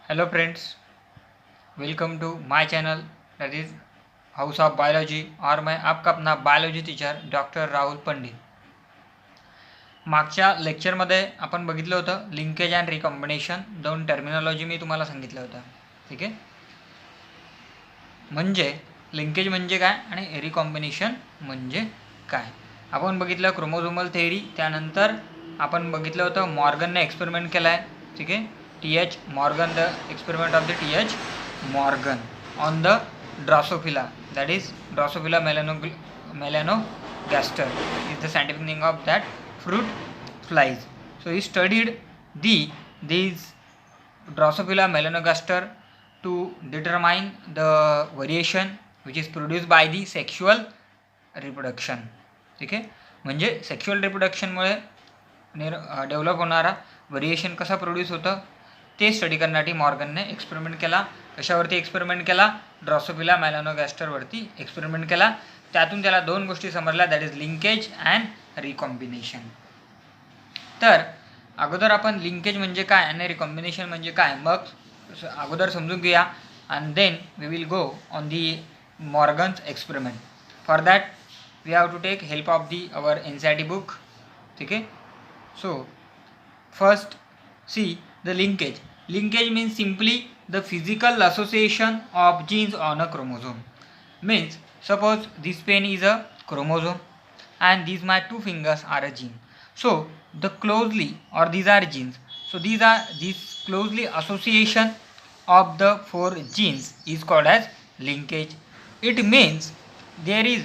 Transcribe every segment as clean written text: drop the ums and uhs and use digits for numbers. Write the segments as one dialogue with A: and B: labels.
A: Hello friends, welcome to my channel that is House of Biology और मैं आपका अपना biology teacher doctor Rahul Pandit. मागच्या लेक्चरमध्ये आपण बघितलं होतं लिंकेज अँड रिकॉम्बिनेशन. दोन टर्मिनॉलॉजी मी तुम्हाला सांगितलं होतं. ठीक आहे, म्हणजे लिंकेज म्हणजे काय आणि रिकॉम्बिनेशन म्हणजे काय. आपण बघितलं क्रोमोझोमल थेअरी. त्यानंतर आपण बघितलं होतं मॉर्गनने एक्सपेरिमेंट केला आहे. ठीक आहे, TH Morgan, the experiment of the TH Morgan on the Drosophila, that is Drosophila melanogaster is the scientific name of that fruit flies. So he studied these Drosophila melanogaster to determine the variation which is produced by the sexual reproduction. ठीक आहे, म्हणजे sexual रिप्रोडक्शनमुळे develop होणारा variation कसा produce होतं ते study करण्यासाठी मॉर्गनने experiment केला. कशावरती experiment केला? ड्रॉसोफिला मेलॅनोगॅस्टरवरती एक्सपेरिमेंट केला. त्यातून त्याला दोन गोष्टी समजल्या, that is linkage and recombination. तर अगोदर आपण लिंकेज म्हणजे काय आणि रिकॉम्बिनेशन म्हणजे काय मग अगोदर समजून घेऊया and then we will go on the Morgan's experiment. For that we have to take help of the our NCERT book. ठीक आहे, so first see the linkage. Linkage means simply the physical association of genes on a chromosome. Means suppose this pen is a chromosome and these my two fingers are a gene. So the closely or these are genes. So these closely association of the four genes is called as linkage. It means here is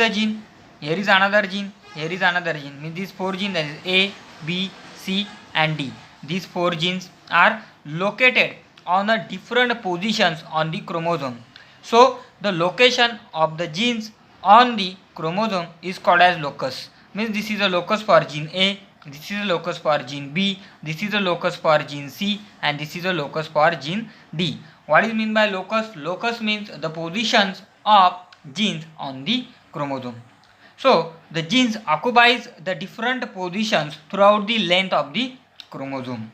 A: a gene, here is another gene, here is another gene. Means these four genes, that is A, B, C and D. These four genes are located on a different positions on the chromosome. So the location of the genes on the chromosome is called as locus. Means this is a locus for gene A, this is a locus for gene B, this is a locus for gene C and this is a locus for gene D. What is mean by locus? Locus means the positions of genes on the chromosome. So the genes occupies the different positions throughout the length of the chromosome.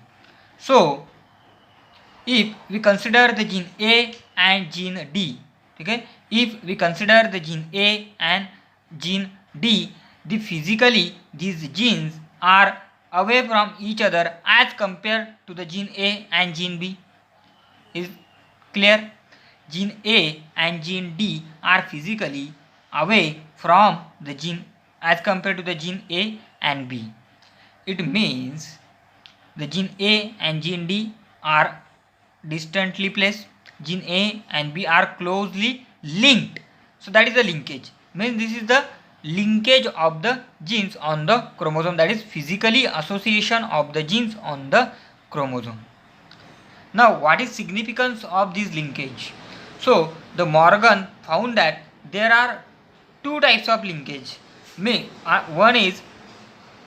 A: So if we consider the gene A and gene D, okay, if we consider the gene A and gene D, the physically these genes are away from each other as compared to the gene A and gene B. Is clear? Gene A and gene D are physically away from the gene as compared to the gene A and B. It means the gene A and gene D are distantly placed. Gene A and B are closely linked. So that is the linkage. Means this is the linkage of the genes on the chromosome, that is physically association of the genes on the chromosome. Now what is significance of this linkage? So the Morgan found that there are two types of linkage. One is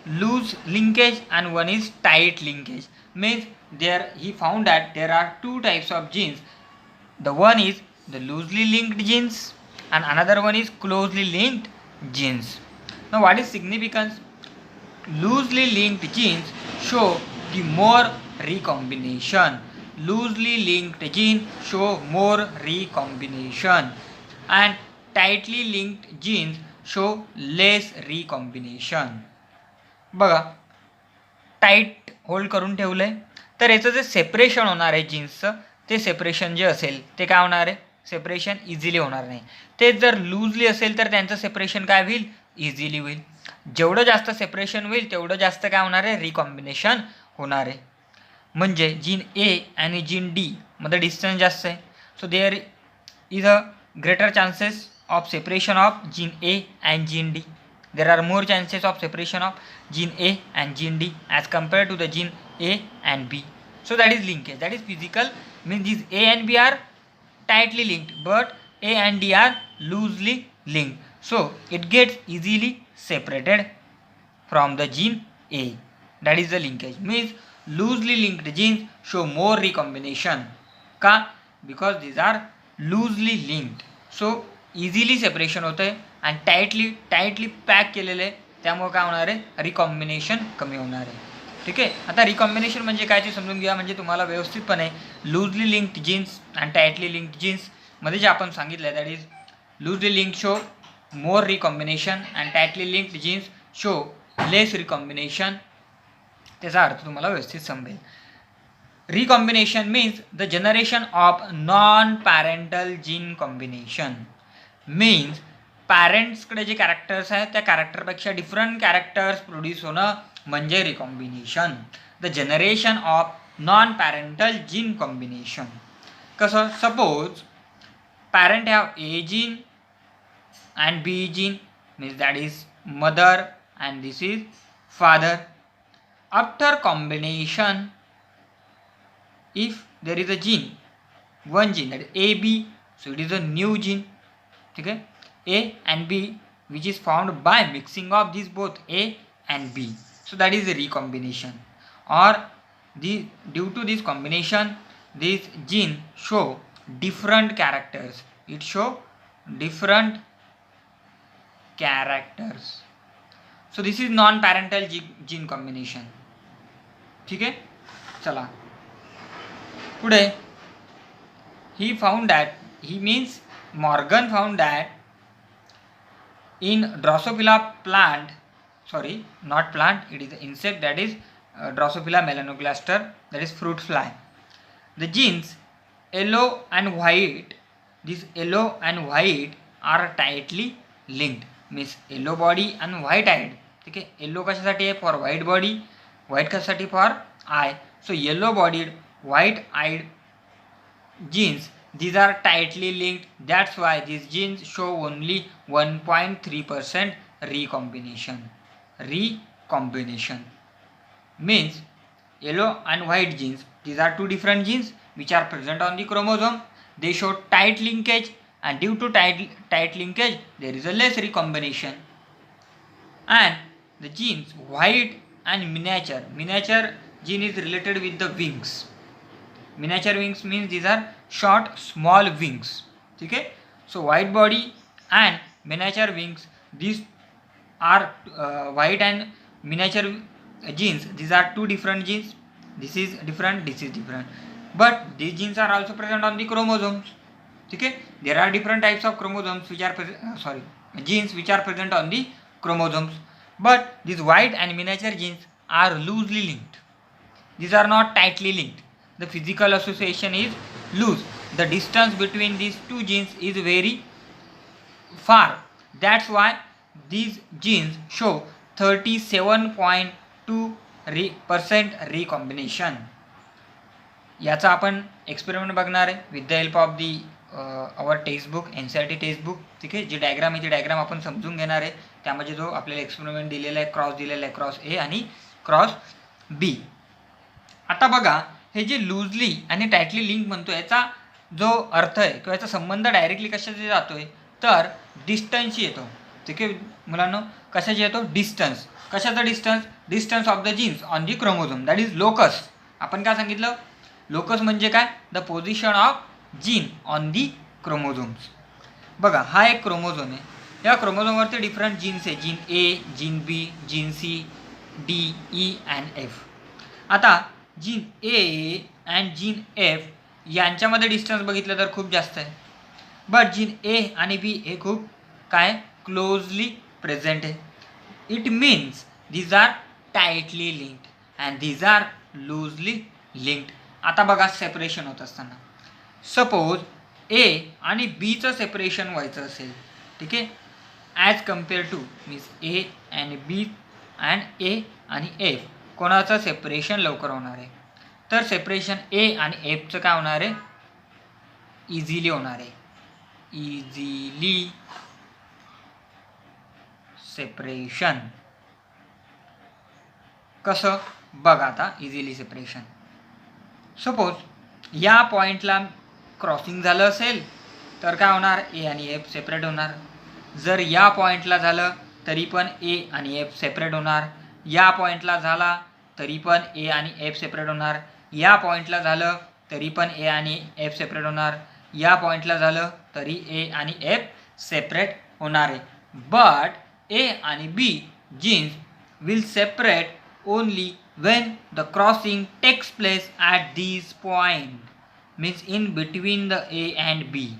A: loose linkage and one is tight linkage. Means he found that there are two types of genes. The one is the loosely linked genes and another one is closely linked genes. Now what is significance? Loosely linked genes show the more recombination. Loosely linked genes show more recombination and tightly linked genes show less recombination. बघा, tight hold करून ठेवलं आहे तर याचं जे separation होणार आहे जीन्सचं ते सेपरेशन जे असेल ते काय होणार आहे? सेपरेशन इझिली होणार नाही. तेच जर लूजली असेल तर त्यांचं सेपरेशन काय होईल? इझिली होईल. जेवढं जास्त सेपरेशन होईल तेवढं जास्त काय होणार आहे? रिकॉम्बिनेशन होणार आहे. म्हणजे जीन ए आणि जीन डी मध्ये डिस्टन्स जास्त आहे. So there is a greater chances of separation of gene A and gene D. There are more chances of separation of gene A and gene D as compared to the gene A and B. So that is linkage. That is physical. Means these A and B are tightly linked, but A and D are loosely linked. So it gets easily separated from the gene A. That is the linkage. Means loosely linked genes show more recombination. का? Because these are loosely linked. So easily separation होतं आहे आणि tightly pack केलेलं आहे त्यामुळे काय होणार आहे? रिकॉम्बिनेशन कमी होणार आहे. ठीक आहे. आता रिकॉम्बिनेशन म्हणजे काय ते समजून घ्या, म्हणजे तुम्हाला व्यवस्थितपणे loosely linked genes and tightly linked जीन्समध्ये जे आपण सांगितलं that is loosely linked show more recombination and tightly linked genes show less recombination. त्याचा अर्थ तुम्हाला व्यवस्थित समजेल. Recombination means the generation of non parental gene combination. Means पॅरेंट्सकडे जे कॅरेक्टर्स आहेत त्या कॅरेक्टरपेक्षा डिफरंट कॅरेक्टर्स प्रोड्यूस होणं म्हणजे recombination. The generation of non parental gene combination. कसं, suppose parent have A gene and B gene means that is mother and this is father. After combination if there is a gene, one gene that is AB, so it is a new gene. ठीक है, A and B which is found by mixing of these both A and B, so that is a recombination. Or due to this combination this gene show different characters, it show different characters, so this is non parental gene combination. ठीक है, चला पुढे. he found that, he means Morgan found that in Drosophila plant, sorry not plant, it is the insect, that is Drosophila melanoclaster, that is fruit fly. The genes yellow and white, this yellow and white are tightly linked, means yellow body and white eyed. ठीक है, yellow कशासाठी आहे, for white body, white कशासाठी, for eye. So yellow bodied white eyed genes, these are tightly linked, that's why these genes show only 1.3% recombination. Recombination means yellow and white genes, these are two different genes which are present on the chromosome, they show tight linkage, and due to tight linkage there is a less recombination. And the genes white and miniature gene is related with the wings. Miniature wings means these are short small wings. ठीक है, so white body and miniature wings, these are white and miniature genes, these are two different genes, this is different, this is different, but these genes are also present on the chromosomes. ठीक है, there are different types of chromosomes which are genes which are present on the chromosomes, but these white and miniature genes are loosely linked, these are not tightly linked. The physical association is loose, the distance between these two genes is very far, that's why these genes show 37.2% recombination. याचा आपण experiment बघणार आहे with the help of the our textbook, NCERT textbook. ठीक आहे, जी diagram आहे ती diagram आपण समजून घेणार आहे. त्यामध्ये जो आपल्याला एक्सपेरिमेंट दिलेला आहे, क्रॉस दिलेला आहे, क्रॉस ए आणि क्रॉस बी. आता बघा, हे जे लूजली आणि टाईटली लिंक म्हणतो याचा जो अर्थ आहे किंवा याचा संबंध डायरेक्टली कशाशी जातोय तर डिस्टन्सशी येतो. ठीक आहे मुलांनो, कशाशी येतो, डिस्टन्स. कशाचा distance, distance of the genes on the chromosome, that is locus. आपण काय सांगितलं, लोकस म्हणजे काय, the position of gene on the chromosomes. बघा, हा एक क्रोमोझोम आहे, या क्रोमोझोमवरती डिफरंट जीन्स आहे, gene A, gene B, gene C, D, E and F. आता gene A and gene F यांच्यामध्ये डिस्टन्स बघितलं तर खूप जास्त आहे, बट जीन ए आणि बी हे खूप काय क्लोजली प्रेझेंट आहे. It means these are tightly linked and these are loosely linked. आता बघा, सेपरेशन होत असताना सपोज ए आणि बीचं सेपरेशन व्हायचं असेल, ठीक आहे, as compare to means A and B and A आणि एफ, कोणाचं सेपरेशन लवकर होणार आहे, तर सेपरेशन ए आणि एफचं काय होणार आहे, इझिली होणार आहे. Easily separation. कसं बघा, आता इझिली सेपरेशन, सपोज या पॉईंटला क्रॉसिंग झालं असेल तर काय होणार, ए आणि एफ सेपरेट होणार. जर या पॉईंटला झालं तरी पण ए आणि एफ सेपरेट होणार. या पॉईंटला झाला तरी पण ए आणि एफ सेपरेट होणार. या पॉईंटला झालं तरी पण ए आणि एफ सेपरेट होणार. या पॉईंटला झालं तरी ए आणि एफ सेपरेट होणार आहे. बट ए आणि B genes will separate only when the crossing takes place at these point, means in between the A and B.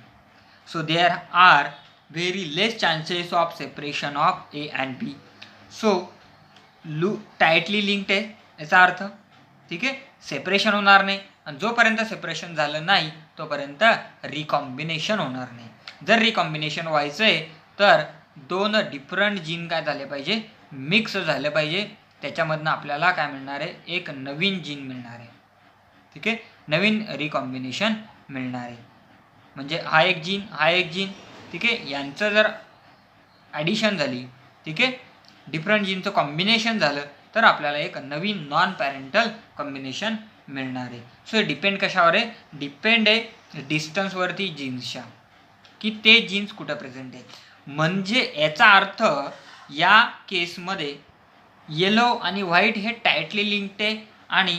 A: So there are very less chances of separation of A and B. So tightly linked आहे याचा अर्थ, ठीक आहे, separation होणार नाही, आणि जोपर्यंत separation झालं नाही तोपर्यंत रिकॉम्बिनेशन होणार नाही. जर रिकॉम्बिनेशन व्हायचं आहे तर दोन डिफरंट जीन काय झाले पाहिजे, मिक्स झाले पाहिजे. त्याच्यामधनं आपल्याला काय मिळणार आहे, एक नवीन जीन मिळणार आहे. ठीक आहे, नवीन रिकॉम्बिनेशन मिळणार आहे. म्हणजे हा एक जीन, हा एक जीन, ठीक आहे, यांचं जर ॲडिशन झाली, ठीक आहे, डिफरंट जीनचं कॉम्बिनेशन झालं तर आपल्याला एक नवीन नॉन पॅरेंटल कॉम्बिनेशन मिळणार आहे. सो डिपेंड कशावर आहे, डिपेंड आहे डिस्टन्सवरती जीन्सच्या, की ते जीन्स कुठं प्रेझेंट आहे. म्हणजे याचा अर्थ या केसमध्ये येलो आणि व्हाईट हे टाईटली लिंक्ड आहे आणि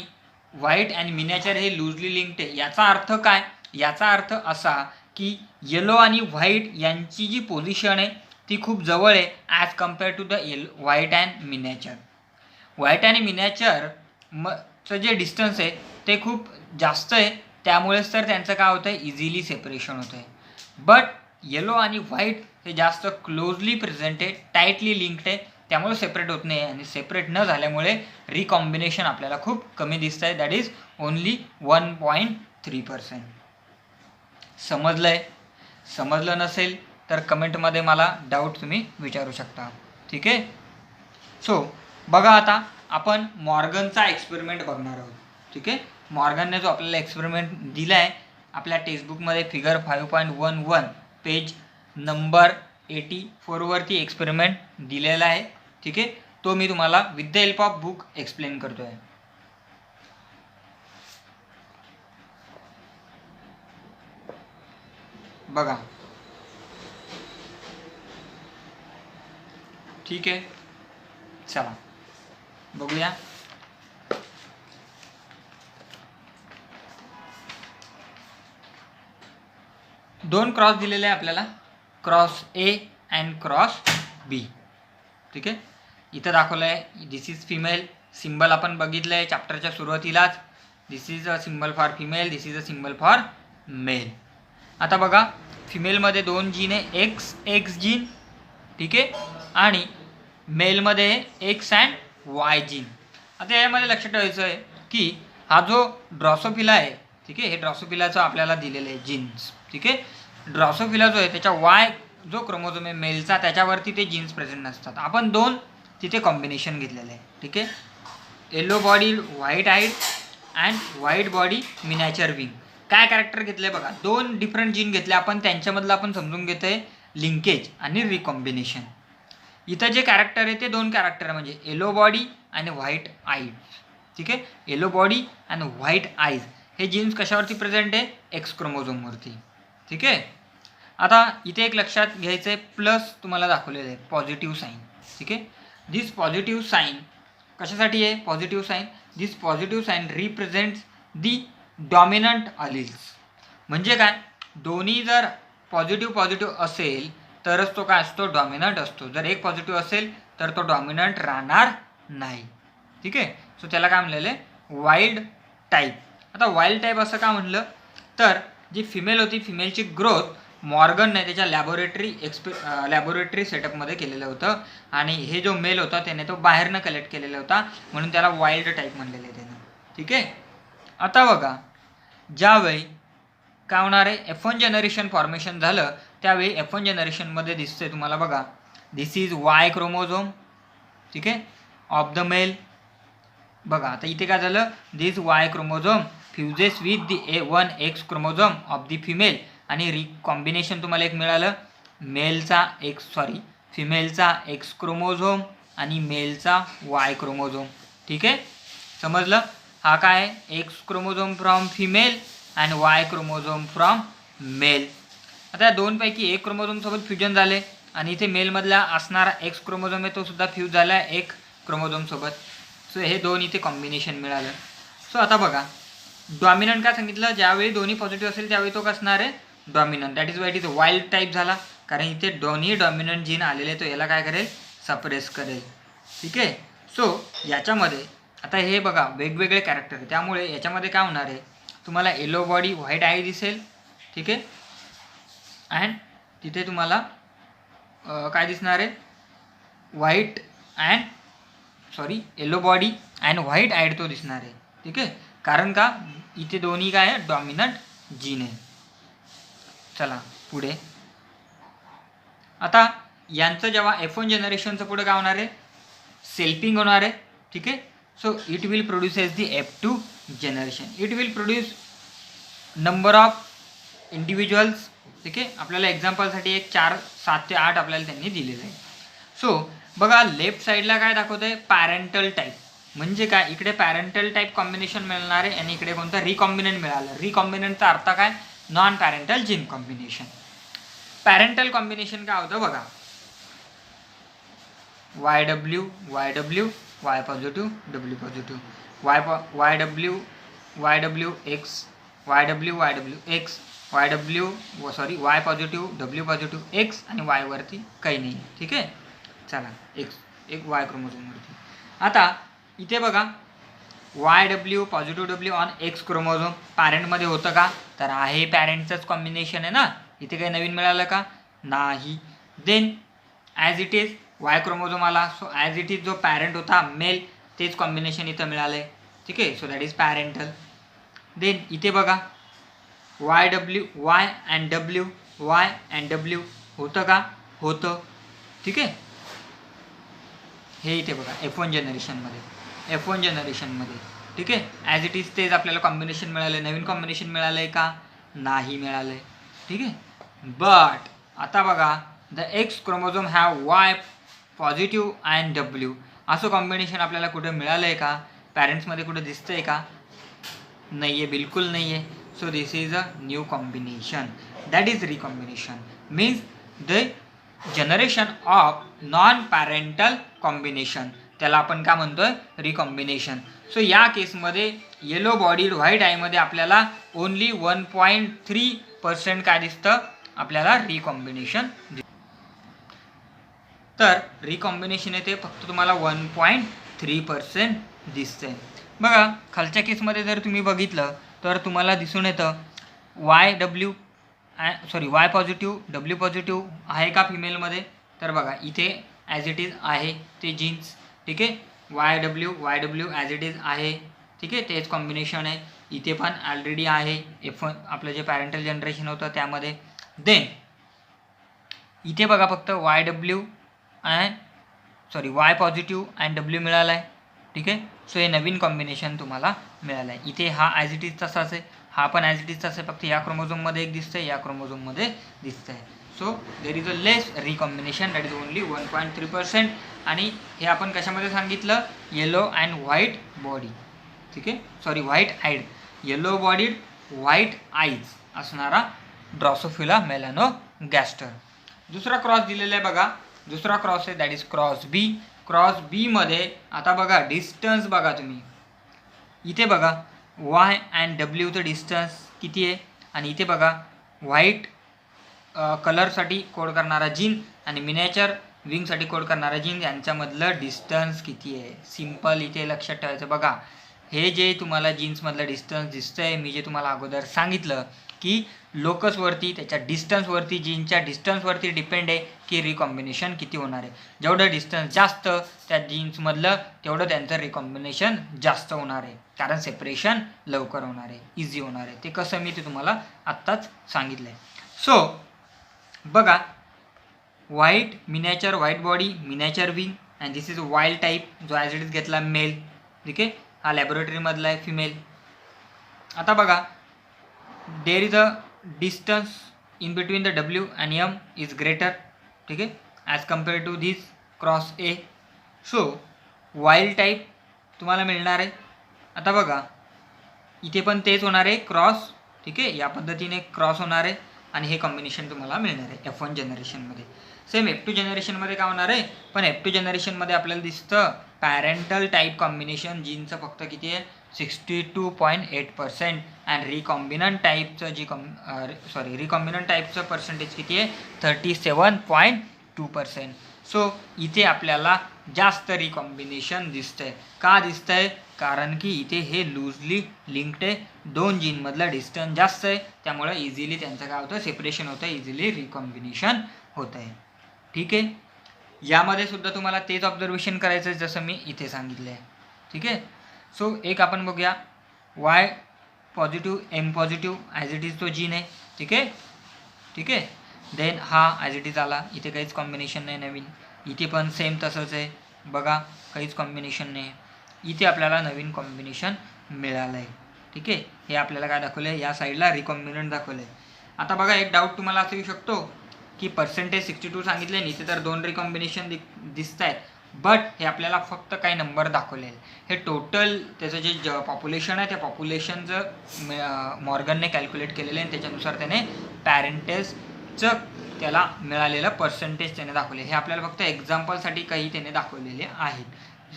A: व्हाईट आणि मिनिएचर हे लूजली लिंक्ड आहे. याचा अर्थ काय, याचा अर्थ असा की येलो आणि व्हाईट यांची जी पोझिशन आहे ती खूप जवळ आहे as compare to the white and miniature. White आणि मिनिएचर चं जे डिस्टन्स आहे ते खूप जास्त आहे, त्यामुळेच तर त्यांचं काय होतं आहे, इझिली सेपरेशन होतं आहे. बट येलो आणि व्हाईट हे जास्त क्लोजली प्रेझेंट आहे, टाईटली लिंक्ड आहे, त्यामुळे सेपरेट होत नाही. आणि सेपरेट न झाल्यामुळे रिकॉम्बिनेशन आपल्याला खूप कमी दिसतं आहे, दॅट इज ओनली 1.3%. समजलं आहे? समजलं नसेल तर कमेंटमध्ये मला डाऊट तुम्ही विचारू शकता. ठीक आहे. सो बघा, आता आपण मॉर्गनचा एक्सपेरिमेंट बघणार आहोत. ठीक आहे, मॉर्गनने जो आपल्याला एक्सपेरिमेंट दिला आहे आपल्या टेक्स्टबुकमध्ये फिगर 5.11 पेज नंबर 84 वरती एक्सपेरिमेंट दिलेला आहे. ठीक आहे, तो मी तुम्हाला with the help of book explain करतो आहे. बघा, ठीक आहे, चला बघूया. दोन क्रॉस दिलेले आहे आपल्याला, क्रॉस ए अँड क्रॉस बी. ठीक आहे, इथं दाखवलं आहे दिस इज फिमेल, सिम्बल आपण बघितलं आहे चॅप्टरच्या सुरुवातीलाच. This is a symbol for female, this is a symbol for male. आता बघा, फिमेलमध्ये दोन जीन आहे, एक्स जीन, ठीक आहे, आणि मेलमध्ये एक्स अँड वाय जीन. आता यामध्ये लक्षात ठेवायचं आहे की हा जो ड्रॉसोफिला आहे, ठीक आहे, हे ड्रॉसोफिलाचं आपल्याला दिलेलं आहे जीन्स. ठीक आहे, ड्रॉसोफिला जो आहे त्याच्या वाय जो क्रोमोझोम आहे मेलचा त्याच्यावरती ते जीन्स प्रेझेंट नसतात. आपण दोन तिथे कॉम्बिनेशन घेतलेलं आहे. ठीक आहे, yellow body white eyed and white body miniature wing. काय कॅरेक्टर घेतलं आहे बघा, दोन डिफरंट जीन घेतले आपण, त्यांच्यामधलं आपण समजून घेतो आहे लिंकेज आणि रिकॉम्बिनेशन. इथं जे कॅरेक्टर आहे ते दोन कॅरेक्टर आहे, म्हणजे येलो बॉडी आणि व्हाईट आईज. ठीक आहे, येलो बॉडी आणि व्हाईट आईज हे जीन्स कशावरती प्रेझेंट आहे, एक्स क्रोमोझोमवरती. ठीक आहे, आता इथे एक लक्षात घ्यायचं आहे, प्लस तुम्हाला दाखवलेलं आहे पॉझिटिव्ह साईन. ठीक आहे, दिस पॉझिटिव्ह साईन कशासाठी आहे, पॉझिटिव्ह साईन, दिस पॉझिटिव्ह साईन रिप्रेझेंट्स दी डॉमिनंट अलील्स. म्हणजे काय, दोन्ही जर पॉझिटिव्ह असेल तरच तो काय असतो, डॉमिनंट असतो. जर एक पॉझिटिव्ह असेल तर तो डॉमिनंट राहणार नाही. ठीक आहे, सो त्याला काय म्हणलेलं आहे, वाईल्ड टाईप. आता वाईल्ड टाईप असं का म्हणलं तर जी फिमेल होती, फिमेलची ग्रोथ मॉर्गनने त्याच्या लॅबोरेटरी सेटअपमध्ये केलेलं होतं, आणि हे जो मेल होता त्याने तो बाहेरनं कलेक्ट केलेला होता, म्हणून त्याला वाईल्ड टाईप म्हणलेलं आहे त्यानं. ठीक आहे, आता बघा, ज्यावेळी काय होणार आहे, F1 जनरेशन फॉर्मेशन झालं त्यावेळी F1 जनरेशनमध्ये दिसतंय तुम्हाला बघा, दिस इज वाय क्रोमोझोम. ठीक आहे, ऑफ द मेल. बघा, आता इथे काय झालं, this Y chromosome fuses with the A1X chromosome of the female, आणि रिकॉम्बिनेशन तुम्हाला एक मिळालं, फिमेलचा एक्स क्रोमोझोम आणि मेलचा वाय क्रोमोझोम. ठीक आहे, समजलं. हा काय आहे, X chromosome from female and Y chromosome from male. आता या दोनपैकी एक क्रोमोझोमसोबत फ्युजन झाले, आणि इथे मेलमधला असणारा एक्स क्रोमोझोम आहे तो सुद्धा फ्यूज झाला आहे एक क्रोमोझोमसोबत. सो हे दोन इथे कॉम्बिनेशन मिळालं. सो आता बघा, डॉमिनंट काय सांगितलं, ज्यावेळी दोन्ही पॉझिटिव्ह असेल त्यावेळी तो कसणार आहे, dominant. That is why it is wild type झाला, कारण इथे दोन्ही डॉमिनंट जीन आलेले, तो याला काय करेल, सप्रेस करेल. ठीक आहे, सो याच्यामध्ये आता हे बघा वेगवेगळे कॅरेक्टर आहे, त्यामुळे याच्यामध्ये काय होणार आहे, तुम्हाला येलो बॉडी व्हाईट आय दिसेल, ठीक आहे. अँड तिथे तुम्हाला काय दिसणार आहे, white and yellow body and white eyed तो दिसणार आहे, ठीक आहे. कारण का इथे दोन्ही काय आहे, डॉमिनंट जीन आहे. चला पुढे. आता यांचं जेव्हा F1 जनरेशनचं पुढे काय होणार आहे, सेल्फिंग होणार आहे, ठीक आहे. So it will produces the F2 generation. It will produce number of individuals, ठीक आहे. आपल्याला एक्झाम्पलसाठी एक 7 ते 8 आपल्याला त्यांनी दिलेलं आहे. सो बघा लेफ्ट साईडला काय दाखवत आहे, पॅरेंटल टाईप. म्हणजे काय, इकडे पॅरेंटल टाईप कॉम्बिनेशन मिळणार आहे आणि इकडे कोणतं रिकॉम्बिनंट मिळालं. रिकॉम्बिनंटचा अर्थ काय, non parental gene combination. Parental combination काय होतं बघा, YW YW Y positive W positive, YW X YW X YW Y positive W positive X आणि Y वरती काही नाही, ठीक आहे. चला एक Y क्रोमोझोमवरती. आता इथे बघा YW positive W on X chromosome पॅरेंटमध्ये होतं का, तर आहे, पॅरेंटचंच कॉम्बिनेशन आहे ना, इथे काही नवीन मिळालं का, नाही. Then as it is Y chromosome आला, सो ॲज इट इज जो पॅरेंट होता मेल तेच कॉम्बिनेशन इथं मिळालं आहे, ठीक आहे. So that is parental. Then इथे बघा Y अँड W होतं का, होतं, ठीक आहे. हे इथे बघा F1 जनरेशनमध्ये, ठीक आहे. ॲज इट इज तेच आपल्याला कॉम्बिनेशन मिळालं आहे. नवीन कॉम्बिनेशन मिळालं आहे का, नाही मिळालं आहे, ठीक आहे. बट आता बघा the X chromosome have Y positive and W असं कॉम्बिनेशन आपल्याला कुठे मिळालं आहे का, पॅरेंट्समध्ये कुठे दिसतं आहे का, नाही आहे, बिलकुल नाही आहे. So this is a new combination, that is recombination. Means the generation of non parental combination, त्याला आपण काय म्हणतोय, रिकॉम्बिनेशन. सो या केसमध्ये येलो बॉडीड व्हाईट आयमध्ये आपल्याला ओन्ली 1.3% काय दिसतं, आपल्याला रिकॉम्बिनेशन. तर रिकॉम्बिनेशन येते फक्त तुम्हाला 1.3% दिसतंय. बघा खालच्या केसमध्ये जर तुम्ही बघितलं तर तुम्हाला दिसून येतं Y पॉझिटिव्ह W पॉझिटिव्ह आहे का फिमेलमध्ये, तर बघा इथे ॲज इट इज आहे ते जीन्स, ठीक आहे. YW ॲज इट इज आहे, ठीक आहे, तेच कॉम्बिनेशन आहे. इथे पण ऑलरेडी आहे F1 आपलं जे पॅरेंटल जनरेशन होतं त्यामध्ये. देन इथे बघा फक्त Y पॉझिटिव्ह अँड W मिळाला आहे, ठीक आहे. सो हे नवीन कॉम्बिनेशन तुम्हाला मिळालं आहे. इथे हा ॲज इट इज तसाच आहे, हा पण ॲज इट इज तसं आहे, फक्त या क्रोमोझोममध्ये एक दिसतं आहे, या क्रोमोझोममध्ये दिसतं आहे. So there is a less recombination, that is only 1.3%. आणि हे आपण कशामध्ये सांगितलं, येलो अँड व्हाईट बॉडी, ठीक आहे, white eyed, yellow bodied white eyes असणारा ड्रॉसोफिला मेलॅनोगॅस्टर. दुसरा क्रॉस दिलेला आहे बघा, दुसरा क्रॉस आहे that is cross B. Cross बीमध्ये आता बघा डिस्टन्स बघा तुम्ही, इथे बघा Y अँड Wचं डिस्टन्स किती आहे, आणि इथे बघा व्हाईट कलरसाठी कोड करणारा जीन आणि मिनिएचर विंगसाठी कोड करणारा जीन यांच्यामधलं डिस्टन्स किती आहे. सिम्पल इथे लक्षात ठेवायचं. बघा हे जे तुम्हाला जीन्समधलं डिस्टन्स दिसतं आहे, मी जे तुम्हाला अगोदर सांगितलं की लोकसवरती, त्याच्या डिस्टन्सवरती, जीनच्या डिस्टन्सवरती डिपेंड आहे की रिकॉम्बिनेशन किती होणार आहे. जेवढं डिस्टन्स जास्त त्या जीन्समधलं तेवढं त्यांचं रिकॉम्बिनेशन जास्त होणार आहे, कारण सेपरेशन लवकर होणार आहे, इझी होणार आहे. ते कसं मी ते तुम्हाला आत्ताच सांगितलं आहे. सो बघा white miniature, white body, miniature wing, and this is wild type जो ॲज इट इज घेतला मेल, ठीक आहे. हा लॅबोरेटरीमधला आहे फिमेल. आता बघा there is a distance in between the W and M is greater, ठीक आहे, as compare to this cross A. So wild type तुम्हाला मिळणार आहे. आता बघा इथे पण तेच होणार आहे क्रॉस, ठीक आहे, या पद्धतीने क्रॉस होणार आहे आणि हे कॉम्बिनेशन तुम्हाला मिळणार आहे F1 जनरेशनमध्ये. सेम F2 जनरेशनमध्ये काय होणार आहे, पण F2 जनरेशनमध्ये आपल्याला दिसतं पॅरेंटल टाईप कॉम्बिनेशन जीनचं फक्त किती आहे, 62.8%, अँड रिकॉम्बिनंट टाईपचं रिकॉम्बिनंट टाईपचं पर्सेंटेज किती आहे, 37.2%. सो इथे आपल्याला जास्त रिकॉम्बिनेशन दिसतंय. का दिसतंय? कारण की इथे हे लूजली लिंक्ड आहे, 2 जीनमधला डिस्टन्स जास्त आहे, त्यामुळे इझिली त्यांचं काय होतं, सेपरेशन होतं, इझिली रिकॉम्बिनेशन होत आहे. ठीक आहे. यामध्ये सुद्धा तुम्हाला तेच ऑब्झर्वेशन करायचं आहे जसं मी इथे सांगितलं आहे. ठीक आहे. सो एक आपण बघूया, Y positive M positive as it is तो जीन आहे. ठीक आहे. ठीक आहे. देन हा ॲज इट इज आला, इथे काहीच कॉम्बिनेशन नाही नवीन. इथे पण सेम तसंच आहे बघा, काहीच कॉम्बिनेशन नाही. इथे आपल्याला नवीन कॉम्बिनेशन मिळालं आहे. ठीक आहे. हे आपल्याला काय दाखवलं आहे, या साईडला रिकॉम्बिनंट दाखवलं आहे. आता बघा एक डाऊट तुम्हाला असं येऊ शकतो की पर्सेंटेज 62 सांगितले आणि इथे तर 2 रिकॉम्बिनेशन दिसत आहेत, बट हे आपल्याला फक्त काही नंबर दाखवले आहेत. हे टोटल त्याचं जे पॉप्युलेशन आहे त्या पॉप्युलेशनचं मॉर्गनने कॅल्क्युलेट केलेलं आहे आणि त्याच्यानुसार त्याने पॅरेंटेजचं त्याला मिळालेलं पर्सेंटेज त्याने दाखवले. हे आपल्याला फक्त एक्झाम्पलसाठी काही त्याने दाखवलेले आहेत.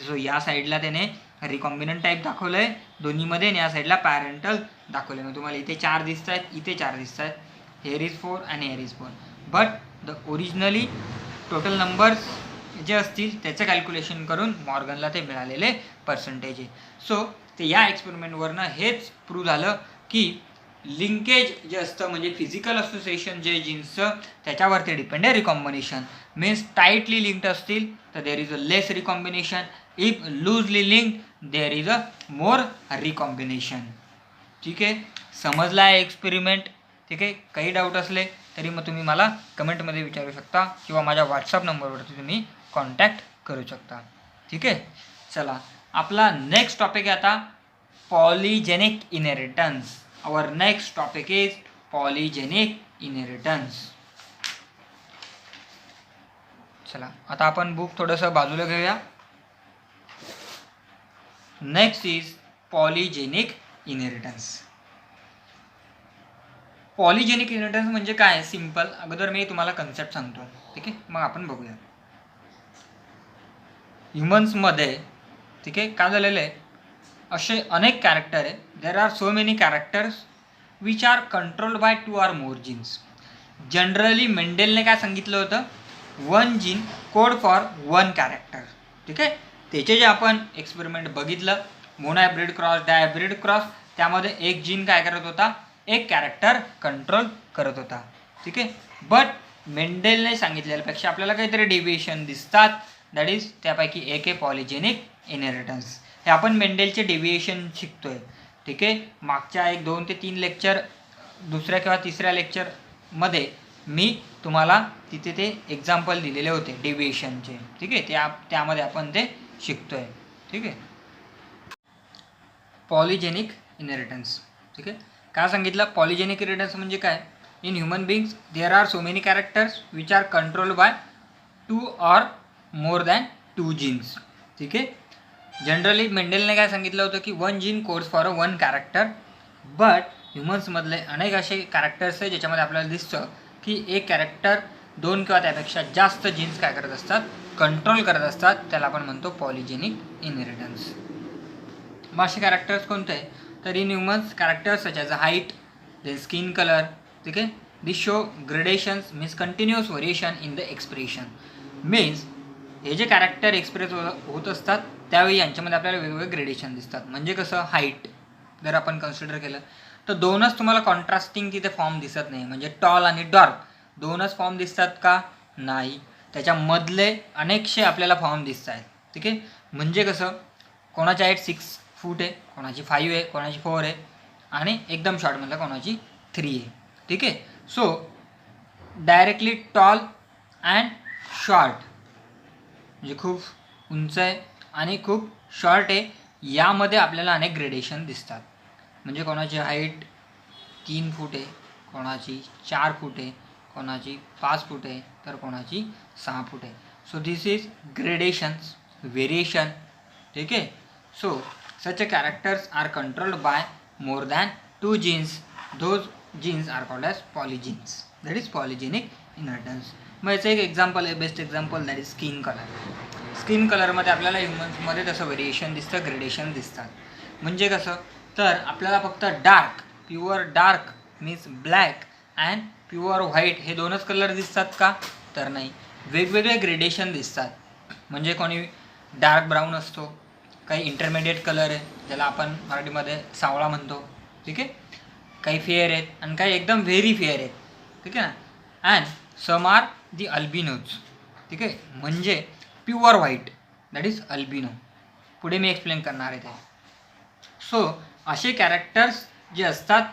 A: सो या साईडला त्याने रिकॉम्बिनंट टाईप दाखवलं आहे दोन्हीमध्ये आणि या साईडला पॅरेंटल दाखवलं आहे. मग तुम्हाला इथे 4 दिसत आहेत, इथे 4 दिसत आहेत. हेअर इज 4 आणि hair is 4, but the originally total numbers जे असतील त्याचं कॅल्क्युलेशन करून मॉर्गनला ते मिळालेले पर्सेंटेज आहे. सो ते या एक्सपेरिमेंटवरनं हेच प्रूव्ह झालं की लिंकेज जे असतं म्हणजे फिजिकल असोसिएशन जे जीन्सचं त्याच्यावरती डिपेंड आहे रिकॉम्बिनेशन. मीन्स टाईटली लिंक्ड असतील तर there is a less recombination, if loosely linked there is a more recombination. ठीक आहे. समजला आहे एक्सपेरिमेंट? ठीक आहे. काही डाऊट असले तरी मग तुम्ही मला कमेंटमध्ये विचारू शकता किंवा माझ्या व्हॉट्सअप नंबरवरती तुम्ही कॉन्टॅक्ट करू शकता. ठीक आहे. चला, आपला नेक्स्ट टॉपिक आहे आता polygenic inheritance. Our next topic is polygenic inheritance. चला, आता आपण बुक थोडंसं बाजूला घेऊया. Next is polygenic inheritance. Polygenic inheritance म्हणजे काय? सिम्पल. अगोदर मी तुम्हाला कन्सेप्ट सांगतो. ठीक आहे. मग आपण बघूया. ह्युमन्समध्ये ठीक आहे काय झालेलं आहे, असे अनेक कॅरेक्टर आहे. There are so many characters which are controlled by 2 or more genes. Generally मेंडेलने काय सांगितलं होतं, 1 जीन कोड फॉर 1 कॅरेक्टर. ठीक आहे. त्याचे जे आपण एक्सपेरिमेंट बघितलं, मोनोहायब्रिड क्रॉस, डायहायब्रिड क्रॉस, त्यामध्ये एक जीन काय करत होता, एक कॅरेक्टर कंट्रोल करत होता. ठीक आहे. बट मेंडेलने सांगितलेल्यापेक्षा आपल्याला काहीतरी डेव्हिएशन दिसतात. दॅट इज त्यापैकी एक आहे पॉलीजेनिक इनहेरिटन्स. हे आपण मेंडेलचे डेव्हिएशन शिकतोय. ठीक आहे. मागच्या 1, 2 ते 3 लेक्चर, दुसऱ्या किंवा तिसऱ्या लेक्चरमध्ये मी तुम्हाला तिथे ते एक्झाम्पल दिलेले होते डेव्हिएशनचे. ठीक आहे. त्यामध्ये आपण ते शिकतोय. ठीक आहे. Polygenic inheritance. ठीक आहे. काय सांगितलं, पॉलीजेनिक इनहेरिटन्स म्हणजे काय, in human beings there are so many characters which are controlled by 2 or more than 2 genes. ठीक आहे. जनरली मेंडेलने काय सांगितलं होतं की 1 gene codes for 1 character, but ह्युमन्समधले अनेक असे कॅरेक्टर्स आहे ज्याच्यामध्ये आपल्याला दिसतं की एक कॅरेक्टर 2 किंवा त्यापेक्षा जास्त जीन्स काय करत असतात, कंट्रोल करत असतात. त्याला आपण म्हणतो पॉलीजेनिक इनहेरिटन्स. मग असे कॅरेक्टर्स कोणते आहे, तर in humans characters such as a height, then skin colour. ठीक आहे. This show gradations means continuous variation in the expression. Means हे जे कॅरेक्टर एक्सप्रेस होत असतात त्यावेळी यांच्यामध्ये आपल्याला वेगवेगळे ग्रेडेशन दिसतात. म्हणजे कसं, हाईट जर आपण कन्सिडर केलं तर 2च तुम्हाला कॉन्ट्रास्टिंग तिथे फॉर्म दिसत नाही. म्हणजे टॉल आणि डार्क 2च फॉर्म दिसतात का? नाही. त्याच्यामधले अनेकशे आपल्याला फॉर्म दिसत आहेत. ठीक आहे. म्हणजे कसं, कोणाची हाईट 6 फूट आहे, कोणाची 5 आहे, कोणाची 4 आहे आणि एकदम शॉर्ट म्हणलं कोणाची 3 आहे. ठीक आहे. So directly tall and short म्हणजे खूप उंच आहे आणि खूप शॉर्ट आहे, यामध्ये आपल्याला अनेक ग्रेडेशन दिसतात. म्हणजे कोणाची हाईट 3 फूट आहे, कोणाची 4 फूट आहे, कोणाची 5 फूट आहे, तर कोणाची 6 फूट आहे. So this is gradations, variation. ठीक आहे. So such a characters are controlled by more than 2 genes. Those genes are called as polygenes. That is polygenic inheritance. मग याचं एक एक्झाम्पल आहे, best example, that is skin colour. Skin कलरमध्ये आपल्याला ह्युमन्समध्ये तसं variation दिसतं, ग्रेडेशन दिसतात. म्हणजे कसं, तर आपल्याला फक्त dark, pure dark means black and pure white हे 2च कलर दिसतात का? तर नाही. वेगवेगळे ग्रेडेशन दिसतात. म्हणजे कोणी डार्क ब्राऊन असतो, काही इंटरमिडिएट कलर आहे ज्याला आपण मराठीमध्ये सावळा म्हणतो, ठीक आहे, काही फेअर आहेत आणि काही एकदम व्हेरी फेअर आहेत, ठीक आहे ना. अँड सम आर दी अल्बिनोज, ठीक आहे, म्हणजे pure white, that is albino. पुढे मी एक्सप्लेन करणार आहे ते. सो असे कॅरेक्टर्स जे असतात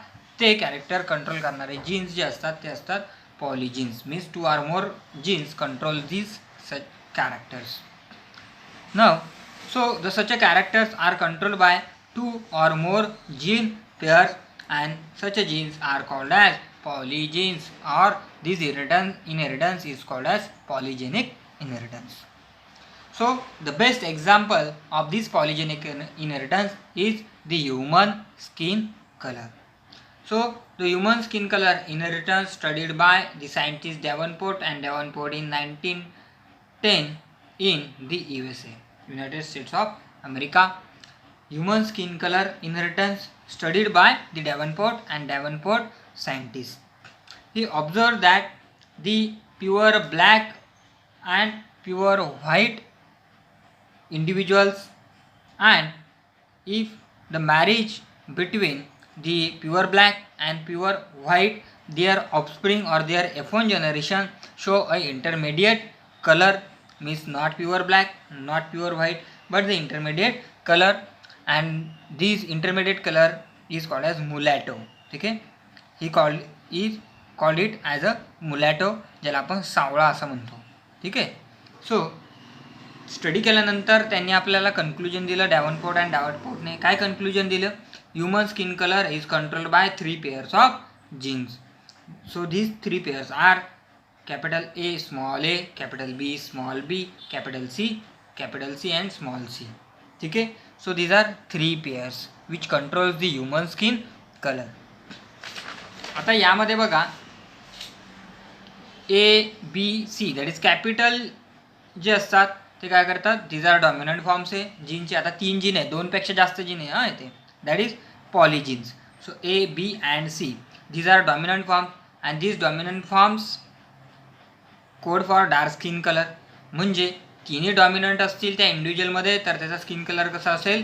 A: ते कॅरेक्टर कंट्रोल करणारे जीन्स जे असतात ते असतात polygenes. Means 2 or more genes control these such characters. Now, so the such a characters are controlled by 2 or more gene pairs, and such a genes are called as polygenes, or this inheritance is called as polygenic inheritance. So the best example of this polygenic inheritance is the human skin color. So the human skin color inheritance studied by the scientist Davenport in 1910 in the USA, United States of America. Human skin color inheritance studied by the Davenport scientist. He observed that the pure black and pure white individuals, and if the marriage between the pure black and pure white, their offspring or their F1 generation show a intermediate color, means not pure black, not pure white, but the intermediate color, and this intermediate color is called as mulatto. ठीक आहे, he called it as a mulatto, ज्याला आपण सावळा असं म्हणतो. ठीक आहे. So study केल्यानंतर त्यांनी आपल्याला कन्क्लुजन दिलं, डॅव्हनपोर्टने काय कन्क्लुजन दिलं? Human skin colour is controlled by 3 pairs of genes. So these 3 pairs are capital A small a, capital B small b, capital C and small c. ठीक आहे. So these are 3 pairs which controls the human skin color. आता यामध्ये बघा ABC, that is capital जे असतात ते काय करतात? these are dominant फॉर्म्स आहे जीनचे. आता 3 जीन आहे, 2पेक्षा जास्त जीन आहे हां इथे, that is polygenes. So A, B and C, these are dominant forms, and these dominant forms code for dark skin colour. म्हणजे तिन्ही डॉमिनंट असतील त्या इंडिव्हिज्युअलमध्ये तर त्याचा स्किन कलर कसा असेल?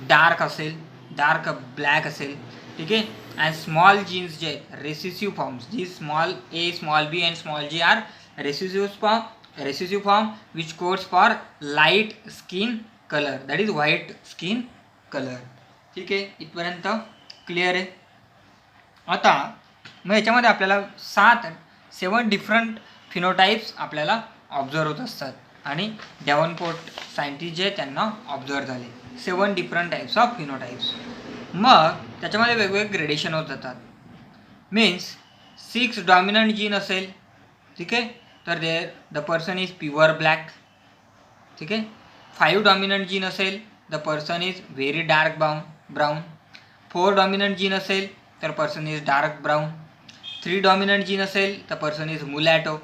A: डार्क असेल, डार्क ब्लॅक असेल. ठीक आहे. अँड स्मॉल जीन्स जे आहेत recessive forms, G small A, small B and small G are recessive form which codes for light skin colour, that is white skin colour. ठीक आहे, इथपर्यंत क्लिअर आहे. आता मग याच्यामध्ये आपल्याला 7 डिफरंट फिनोटाईप्स आपल्याला ऑब्झर्व होत असतात आणि डॅव्हनपोर्ट सायंटिस्ट जे त्यांना ऑब्झर्व झाले 7 डिफरंट टाईप्स ऑफ फिनोटाईप्स. मग त्याच्यामध्ये वेगवेगळे ग्रेडेशन होत जातात. मीन्स 6 डॉमिनंट जीन असेल, ठीक आहे, तर the person is pure black. ठीक आहे. 5 डॉमिनंट जीन असेल, the person is very dark brown. 4 dominant gene असेल तर person is dark brown. 3 dominant gene असेल तर पर्सन इज मुलॅटो.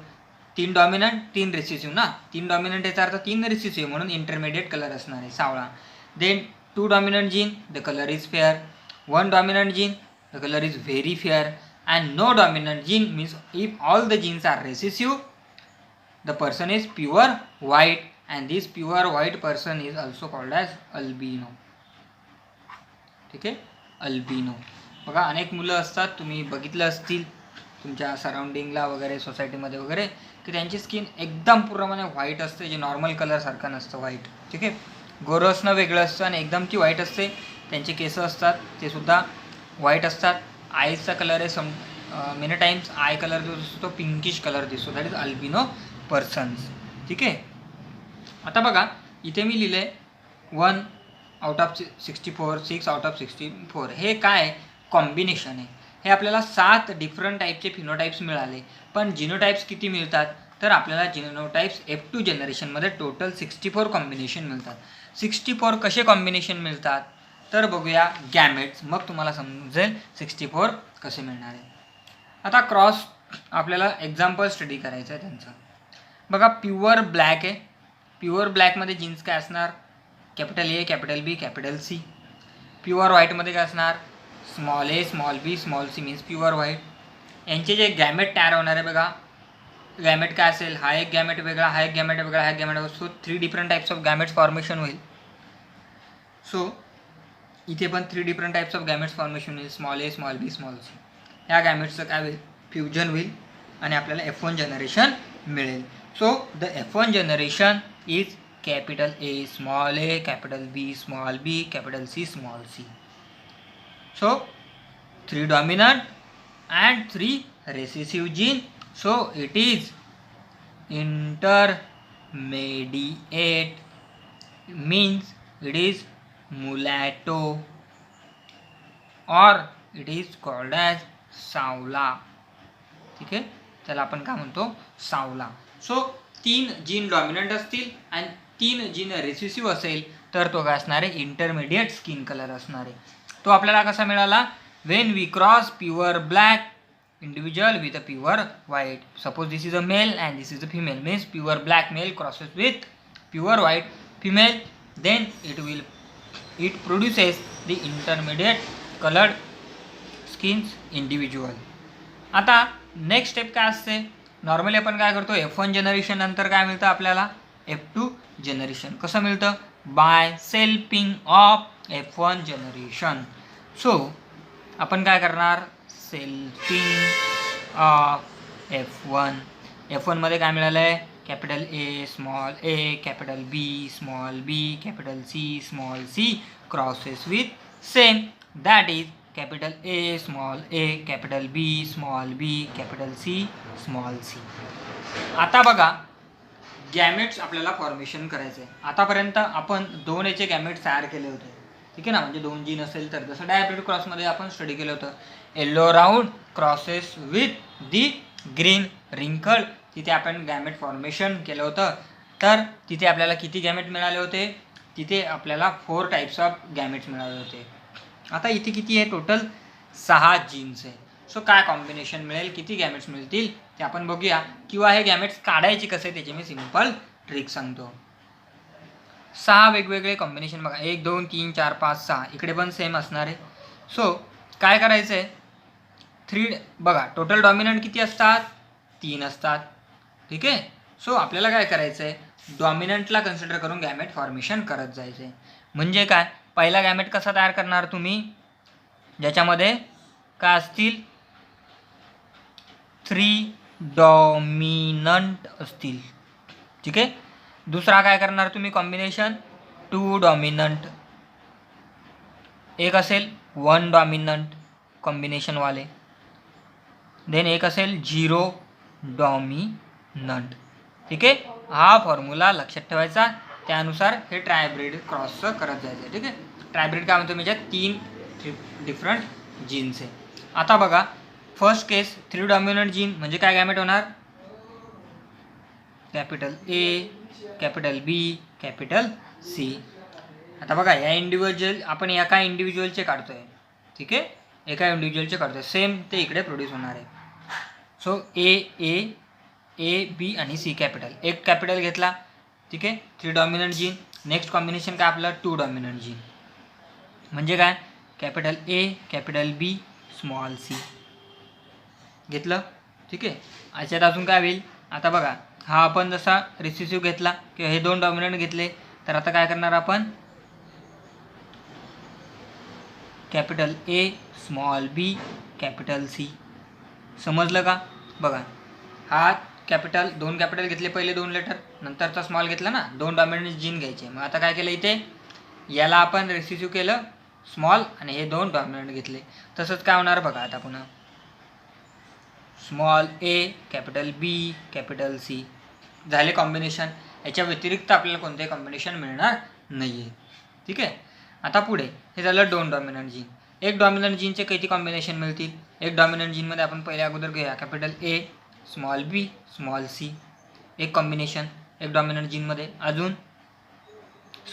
A: 3 डॉमिनंट 3 रेसिसिव्ह ना, 3 डॉमिनंट याचा अर्थ 3 रेसिसिव्ह म्हणून इंटरमिडिएट कलर असणार आहे सावळा. Then 2 dominant gene the colour is fair. 1 dominant gene the colour is very fair. And no dominant gene means if all the genes are recessive the person is pure white, and this pure white person is also called as albino. ठीक आहे, albino. बघा अनेक मुलं असतात, तुम्ही बघितलं असतील तुमच्या सराउंडिंगला वगैरे, सोसायटीमध्ये वगैरे, की त्यांची स्किन एकदम पूर्णपणे व्हाईट असते, जे नॉर्मल कलरसारखं नसतं व्हाईट. ठीक आहे. गोरं असणं वेगळं असतं आणि एकदम ती व्हाईट असते. त्यांचे केस असतात ते सुद्धा व्हाईट असतात. आईजचा कलर आहे मेनी टाइम्स आय कलर जो दिसतो तो पिंकिश कलर दिसतो, दॅट इज अल्बिनो पर्सन्स. ठीक आहे. आता बघा इथे मी लिहिलं आहे 1 out of 64, 6 out of 64. हे काय कॉम्बिनेशन आहे? हे आपल्याला 7 डिफरंट टाईपचे फिनोटाईप्स मिळाले. पण जिनोटाईप्स किती मिळतात? तर आपल्याला जिनोटाईप्स F2 जनरेशनमध्ये टोटल 64 कॉम्बिनेशन मिळतात. 64 कसे कॉम्बिनेशन मिळतात तर बघूया गॅमेट्स, मग तुम्हाला समजेल 64 कसे मिळणार आहे. आता क्रॉस आपल्याला एक्झाम्पल स्टडी करायचं आहे त्यांचं. बघा प्युअर ब्लॅक आहे. प्युअर ब्लॅकमध्ये जीन्स काय असणार? Capital A, capital B, capital C. Pure व्हाईटमध्ये काय असणार? Small A, small B, small C means pure white. यांचे जे गॅमेट तयार होणार आहे बघा, गॅमेट काय असेल, हा एक गॅमेट वेगळा, हा एक गॅमेट वेगळा, हा एक गॅमेट वेगळा. So 3 different types of gametes formation होईल. सो इथे पण 3 different types of gametes formation होईल, small A, small B, small C. ह्या गॅमेट्सचं काय होईल, फ्युजन होईल आणि आपल्याला F1 जनरेशन मिळेल. So the F1 generation is capital A small A, capital B small B, capital C small C. So 3 dominant and 3 recessive gene. So it is intermediate, means it is mulatto or it is called as सावला. ठीक आहे, त्याला आपण काय म्हणतो, सावला. So 3 gene dominant असतील आणि 3 gene recessive असेल तर तो काय असणार आहे, इंटरमिडिएट स्किन कलर असणार आहे. तो आपल्याला कसा मिळाला, when we cross pure black individual with a pure white. Suppose this is a male and this is a female, means pure black male crosses with pure white female, then it produces the intermediate colored skins individual. आता next step काय असते, normally आपण काय करतो, F1 generation नंतर काय मिळतं आपल्याला, F2 जनरेशन. कसं मिळतं, by selfing of F1 generation. सो आपण काय करणार, सेल्फिंग ऑफ F1 मध्ये काय मिळालं आहे, capital A small A, capital B small B, capital C small C crosses with same, that is capital A small A, capital B small B, capital C small C. आता बघा, gametes आपल्याला formation करायचं आहे. आतापर्यंत आपण 2 याचे gametes तयार केले होते, ठीक आहे ना, म्हणजे 2 जीन असेल तर. जसं डायब्रिड क्रॉसमध्ये आपण स्टडी केलं होतं, yellow round crosses with the green रिंकल, तिथे आपण गॅमेट फॉर्मेशन केलं होतं. तर तिथे आपल्याला किती गॅमेट मिळाले होते, तिथे आपल्याला 4 टाईप्स ऑफ गॅमेट्स मिळाले होते. आता इथे किती आहे, टोटल 6 जीन्स आहे. सो काय कॉम्बिनेशन मिळेल, किती गॅमेट्स मिळतील ते आपण बघूया, किंवा हे गॅमेट्स काढायचे कसे त्याची मी सिंपल ट्रिक सांगतो. 6 वेगवेगळे कॉम्बिनेशन बघा, 1 2 3 4 5 6, इकडे पण सेम असणार आहे. सो काय करायचं आहे, 3 बघा, टोटल डॉमिनंट किती असतात, 3 असतात. ठीक आहे. सो आपल्याला काय करायचं आहे, डॉमिनंटला कन्सिडर करून गॅमेट फॉर्मेशन करत जायचं आहे. म्हणजे काय, पहिला गॅमेट कसा तयार करणार तुम्ही, ज्याच्यामध्ये काय असतील, 3 डॉमिनंट असतील. ठीक आहे. दुसरा काय करणार तुम्ही, कॉम्बिनेशन 2 डॉमिनंट, एक असेल 1 डॉमिनंट कॉम्बिनेशनवाले, देन एक असेल 0 डॉमिनंट. ठीक आहे. हा फॉर्म्युला लक्षात ठेवायचा, त्यानुसार हे ट्रायब्रिड क्रॉसचं करत जायचं. ठीक आहे. ट्रायब्रिड काय म्हणतो, म्हणजे 3 डिफरंट जीन्स आहे. आता बघा, फर्स्ट केस 3 डॉमिनंट जीन म्हणजे काय गॅमेट होणार, capital A, capital B, capital C. आता बघा, या इंडिव्हिज्युअल आपण एका इंडिव्हिज्युअलचे काढतोय. ठीक आहे, एका इंडिव्हिज्युअलचे काढतोय, सेम ते इकडे प्रोड्यूस होणार आहे. सो ए बी आणि सी कॅपिटल, एक कॅपिटल घेतला. ठीक आहे, 3 डॉमिनंट जीन. नेक्स्ट कॉम्बिनेशन काय आपलं, 2 डॉमिनंट जीन म्हणजे काय, capital A, capital B, small C घेतलं. ठीक आहे. याच्यात अजून काय होईल, आता बघा, हा आपण जसा रिसेसिव्ह घेतला किंवा हे 2 डॉमिनंट घेतले, तर आता काय करणार आपण, capital A, small B, capital C. समजलं का. बघा, हा कॅपिटल, 2 कॅपिटल घेतले, पहिले 2 लेटर, नंतरचा स्मॉल घेतला ना, 2 डॉमिनंट जीन घ्यायचे. मग आता काय केलं, इथे याला आपण रिसेसिव्ह केलं स्मॉल आणि हे 2 डॉमिनंट घेतले. तसंच काय होणार बघा, आता पुन्हा small A, capital B, capital C झाले कॉम्बिनेशन. याच्या व्यतिरिक्त आपल्याला कोणतेही कॉम्बिनेशन मिळणार नाही आहे. ठीक आहे. आता पुढे हे झालं 2 डॉमिनंट जीन. एक डॉमिनंट जीनचे किती कॉम्बिनेशन मिळतील, एक डॉमिनंट जीनमध्ये आपण पहिले अगोदर घेऊया, capital A, small B, small C, एक कॉम्बिनेशन एक डॉमिनंट जीनमध्ये. अजून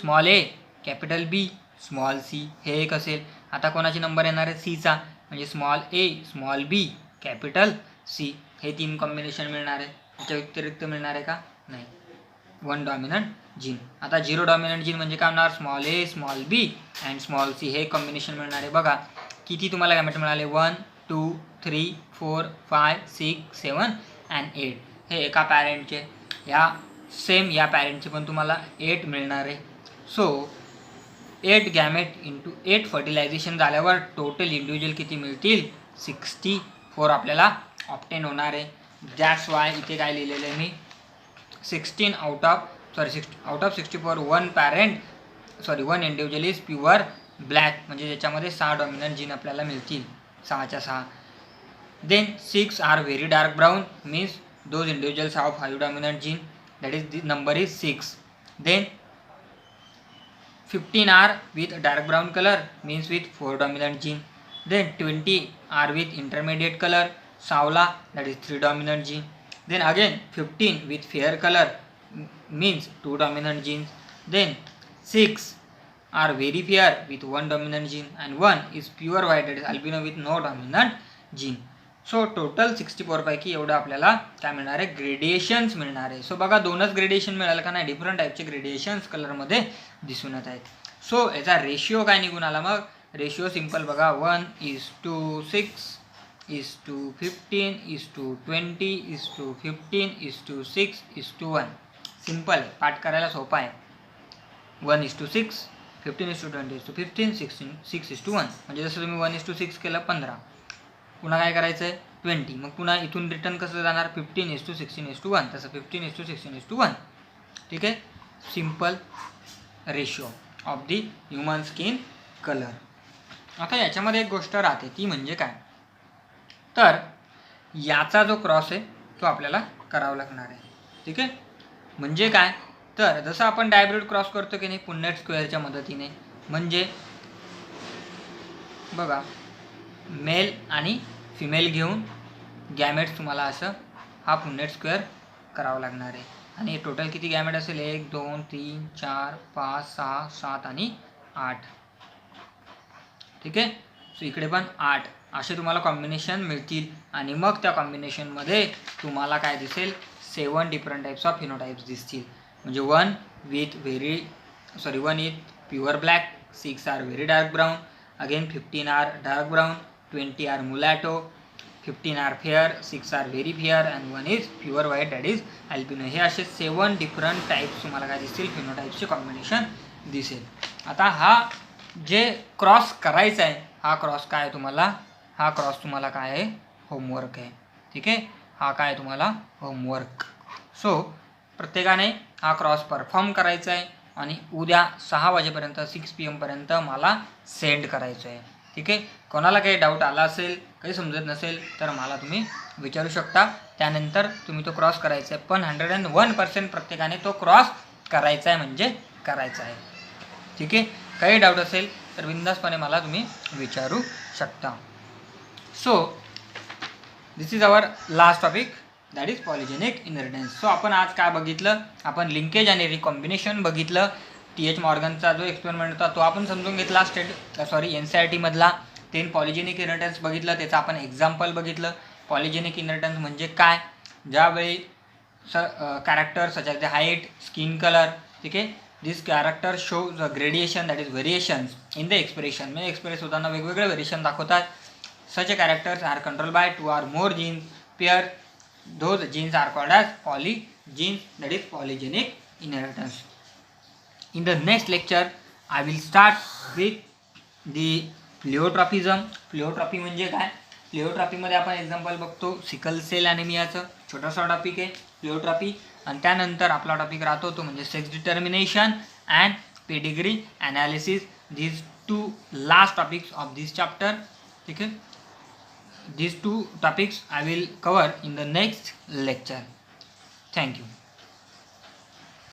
A: small A, capital B, small C, हे एक असेल. आता कोणाची नंबर येणार आहे, सीचा, म्हणजे small A, small B, capital C, हे 3 कॉम्बिनेशन मिळणार आहे. याच्या व्यतिरिक्त मिळणार आहे का, नाही. 1 डॉमिनंट जीन. आता 0 डॉमिनंट जीन म्हणजे काय होणार, small A, small B and small C, हे कॉम्बिनेशन मिळणार आहे. बघा किती तुम्हाला गॅमेट मिळाले, 1 2 3 4 5 6 7 अँड 8. हे एका पॅरेंटचे, या सेम या पॅरेंटचे पण तुम्हाला 8 मिळणार आहे. सो 8 गॅमेट इंटू 8 फर्टिलायझेशन झाल्यावर टोटल इंडिव्हिज्युअल किती मिळतील? 64 आपल्याला ऑप्टेन होणार आहे. दॅट्स वाय इथे काय लिहिलेलं आहे मी, 16 out of 64 one individual is pure black, म्हणजे ज्याच्यामध्ये 6 डॉमिनंट जीन आपल्याला मिळतील, 6च्या 6. Then 6 are very dark brown, means those individuals have 5 dominant gene, that is the number is 6. Then 15 are with dark brown color, means with 4 dominant gene. Then 20 are with intermediate color, Savla, that is 3 dominant gene. Then again 15 with fair color, means 2 dominant genes. Then 6 are very fair with 1 dominant gene, and 1 is pure white, that is albino with no dominant gene. So total 64 पैकी एवढं आपल्याला काय मिळणार आहे? ग्रेडिएशन्स मिळणार आहे. So बघा, 2च gradation मिळालं का नाही, डिफरंट टाईपचे ग्रेडिएशन्स कलरमध्ये दिसून येत आहेत. सो याचा रेशिओ काय निघून आला? मग रेशिओ सिम्पल बघा, 1:6 15 20 15 6 1. सिम्पल आहे, पाठ करायला सोपा आहे. 1:6 15 20 15 6 1. म्हणजे जसं तुम्ही 1:6 केलं 15, पुन्हा काय करायचं आहे 20, मग पुन्हा इथून रिटर्न कसं जाणार 15:16:1, तसं 15:16:1. ठीक आहे, simple ratio of the human skin colour. आता याच्यामध्ये एक गोष्ट राहते, ती म्हणजे काय, तर याचा जो क्रॉस आहे तो आपल्याला करावा लागणार आहे. ठीक आहे, म्हणजे काय, तर जसं आपण डायब्रिड क्रॉस करतो की नाही पुन्नेट स्क्वेअरच्या मदतीने, म्हणजे बघा मेल आणि फिमेल घेऊन गॅमेट्स तुम्हाला असं हा पुन्नेट स्क्वेअर करावा लागणार आहे. आणि टोटल किती गॅमेट असेल? 1 2 3 4 5 6 7 आणि 8. ठीक आहे, सो इकडे पण 8 असे तुम्हाला कॉम्बिनेशन मिळतील. आणि मग त्या कॉम्बिनेशनमध्ये तुम्हाला काय दिसेल? 7 डिफरंट टाईप्स ऑफ फिनोटाइप्स दिसतील. म्हणजे 1 with pure black, 6 are very dark brown, again 15 are dark brown, 20 are mulatto, 15 are fair, 6 are very fair, and 1 is pure white, that is albino. हे असे 7 डिफरंट टाईप्स तुम्हाला काय दिसतील? फिनोटाईप्सचे combination दिसेल. आता हा जे क्रॉस करायचा आहे, हा क्रॉस काय तुम्हाला? हा क्रॉस तुम्हाला काय आहे? होमवर्क आहे. ठीक आहे, हा काय तुम्हाला? होमवर्क. सो प्रत्येकाने हा क्रॉस परफॉर्म करायचा आहे आणि उद्या 6 वाजेपर्यंत 6 PM पर्यंत मला सेंड करायचं आहे. ठीक आहे, कोणाला काही डाऊट आला असेल, काही समजत नसेल तर मला तुम्ही विचारू शकता. त्यानंतर तुम्ही तो क्रॉस करायचा आहे, पण 101% प्रत्येकाने तो क्रॉस करायचा आहे, म्हणजे करायचा आहे. ठीक आहे, काही डाऊट असेल तर बिंदासपणे मला तुम्ही विचारू शकता. So this is our last topic, that is polygenic inheritance. So आपण आज काय बघितलं? आपण लिंकेज आणि रिकॉम्बिनेशन बघितलं. TH मॉर्गनचा जो एक्सपेरिमेंट होता तो आपण समजून घेतला NCERT मधला. देन पॉलिजेनिक इनहेरिटन्स बघितलं, त्याचं आपण एक्झाम्पल बघितलं. पॉलिजेनिक इनहेरिटन्स म्हणजे काय? ज्यावेळी character such as the height, skin colour, ठीक आहे, this character show the gradation, that is variations in the expression. म्हणजे एक्सप्रेस होताना वेगवेगळे व्हेरिएशन दाखवतात. Such a characters are control by 2 or more genes pair, those genes are called as polygenes, that is polygenic inheritance. In the next lecture I will start with the प्लिओट्रॉपिझम. प्लिओट्रॉपी म्हणजे काय? प्लिओट्रॉपीमध्ये आपण example बघतो sickle sale ॲनिमियाचं, छोटासा topic आहे प्लिओट्रॉपी. आणि त्यानंतर आपला topic राहतो तो म्हणजे sex determination and pedigree analysis. these 2 last topics of this chapter. ठीक आहे, these 2 topics I will cover in the next lecture. Thank you.